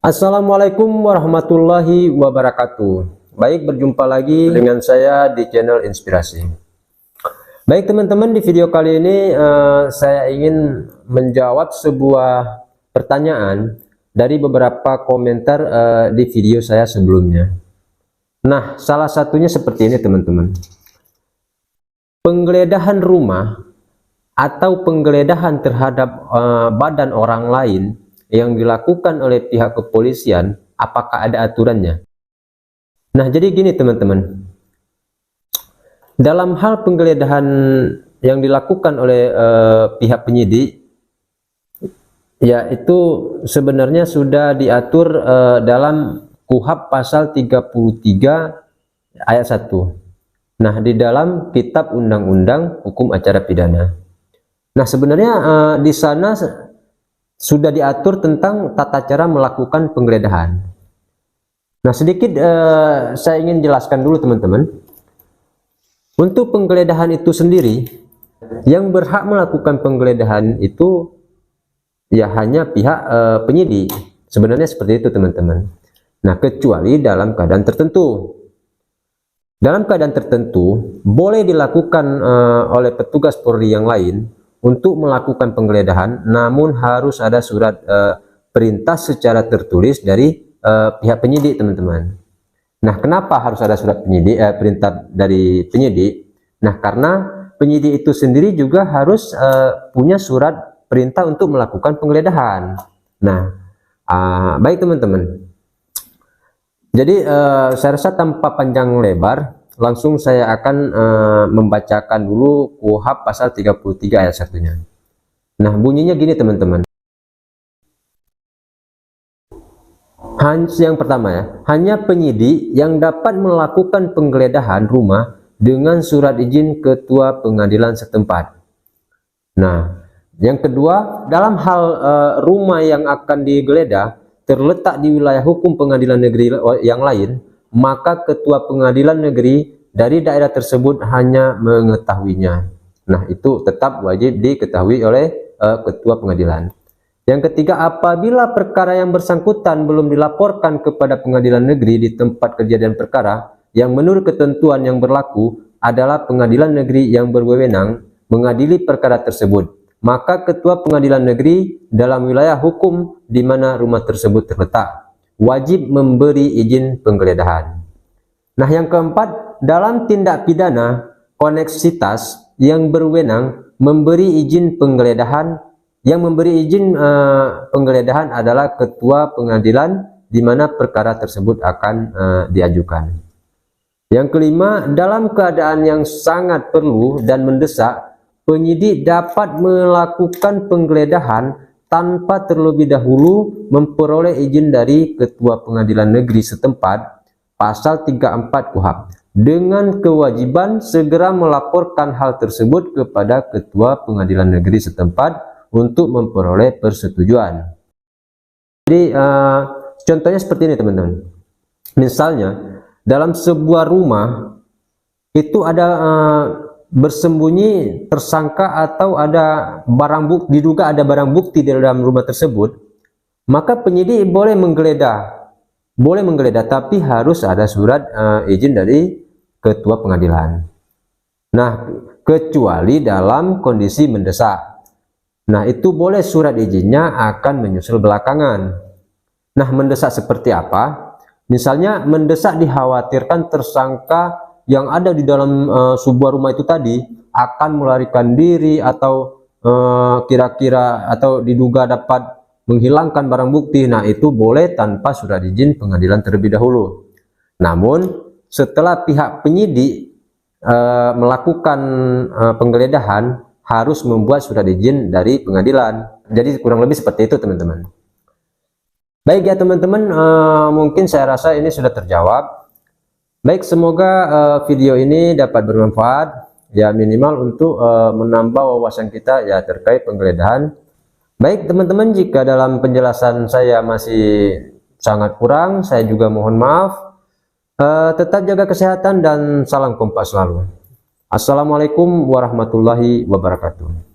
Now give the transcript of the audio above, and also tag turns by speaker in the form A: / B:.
A: Assalamualaikum warahmatullahi wabarakatuh. Baik, berjumpa lagi dengan saya di channel Inspirasi. Baik teman-teman, di video kali ini saya ingin menjawab sebuah pertanyaan dari beberapa komentar di video saya sebelumnya. Nah, salah satunya seperti ini teman-teman. Penggeledahan rumah atau penggeledahan terhadap badan orang lain yang dilakukan oleh pihak kepolisian, apakah ada aturannya? Nah, jadi gini teman-teman, dalam hal penggeledahan yang dilakukan oleh pihak penyidik, yaitu sebenarnya sudah diatur dalam KUHP pasal 33 ayat 1. Nah, di dalam Kitab Undang-Undang Hukum Acara Pidana. Nah, sebenarnya di sana sudah diatur tentang tata cara melakukan penggeledahan. Nah, sedikit saya ingin jelaskan dulu teman-teman. Untuk penggeledahan itu sendiri, yang berhak melakukan penggeledahan itu ya hanya pihak penyidik. Sebenarnya seperti itu teman-teman. Nah, kecuali dalam keadaan tertentu. Dalam keadaan tertentu, boleh dilakukan oleh petugas Polri yang lain untuk melakukan penggeledahan, namun harus ada surat perintah secara tertulis dari pihak penyidik teman-teman. Nah, kenapa harus ada surat perintah dari penyidik? Nah, karena penyidik itu sendiri juga harus punya surat perintah untuk melakukan penggeledahan. Nah, baik teman-teman. Jadi saya rasa tanpa panjang lebar, langsung saya akan membacakan dulu KUHP pasal 33 ayat 1-nya. Nah, bunyinya gini teman-teman. Yang pertama ya, hanya penyidik yang dapat melakukan penggeledahan rumah dengan surat izin ketua pengadilan setempat. Nah, yang kedua, dalam hal rumah yang akan digeledah terletak di wilayah hukum pengadilan negeri yang lain, maka ketua pengadilan negeri dari daerah tersebut hanya mengetahuinya. Nah, itu tetap wajib diketahui oleh ketua pengadilan. Yang ketiga, apabila perkara yang bersangkutan belum dilaporkan kepada pengadilan negeri di tempat kejadian perkara, yang menurut ketentuan yang berlaku adalah pengadilan negeri yang berwenang mengadili perkara tersebut, maka ketua pengadilan negeri dalam wilayah hukum di mana rumah tersebut terletak wajib memberi izin penggeledahan. Nah, yang keempat, dalam tindak pidana koneksitas yang berwenang memberi izin penggeledahan, yang memberi izin penggeledahan adalah ketua pengadilan di mana perkara tersebut akan diajukan. Yang kelima, dalam keadaan yang sangat perlu dan mendesak, penyidik dapat melakukan penggeledahan tanpa terlebih dahulu memperoleh izin dari ketua pengadilan negeri setempat, pasal 34 KUHP, dengan kewajiban segera melaporkan hal tersebut kepada ketua pengadilan negeri setempat untuk memperoleh persetujuan. Jadi contohnya seperti ini teman-teman. Misalnya dalam sebuah rumah itu ada bersembunyi tersangka atau ada barang bukti, diduga ada barang bukti di dalam rumah tersebut, maka penyidik boleh menggeledah, tapi harus ada surat izin dari ketua pengadilan. Nah, kecuali dalam kondisi mendesak. Nah, itu boleh surat izinnya akan menyusul belakangan. Nah, mendesak seperti apa? Misalnya mendesak dikhawatirkan tersangka yang ada di dalam sebuah rumah itu tadi akan melarikan diri atau kira-kira atau diduga dapat menghilangkan barang bukti. Nah, itu boleh tanpa surat izin pengadilan terlebih dahulu. Namun setelah pihak penyidik melakukan penggeledahan, harus membuat surat izin dari pengadilan. Jadi kurang lebih seperti itu teman-teman. Baik ya teman-teman, mungkin saya rasa ini sudah terjawab. Baik, semoga video ini dapat bermanfaat ya, minimal untuk menambah wawasan kita ya terkait penggeledahan. Baik teman-teman, jika dalam penjelasan saya masih sangat kurang, saya juga mohon maaf. Tetap jaga kesehatan dan salam kompak selalu. Assalamualaikum warahmatullahi wabarakatuh.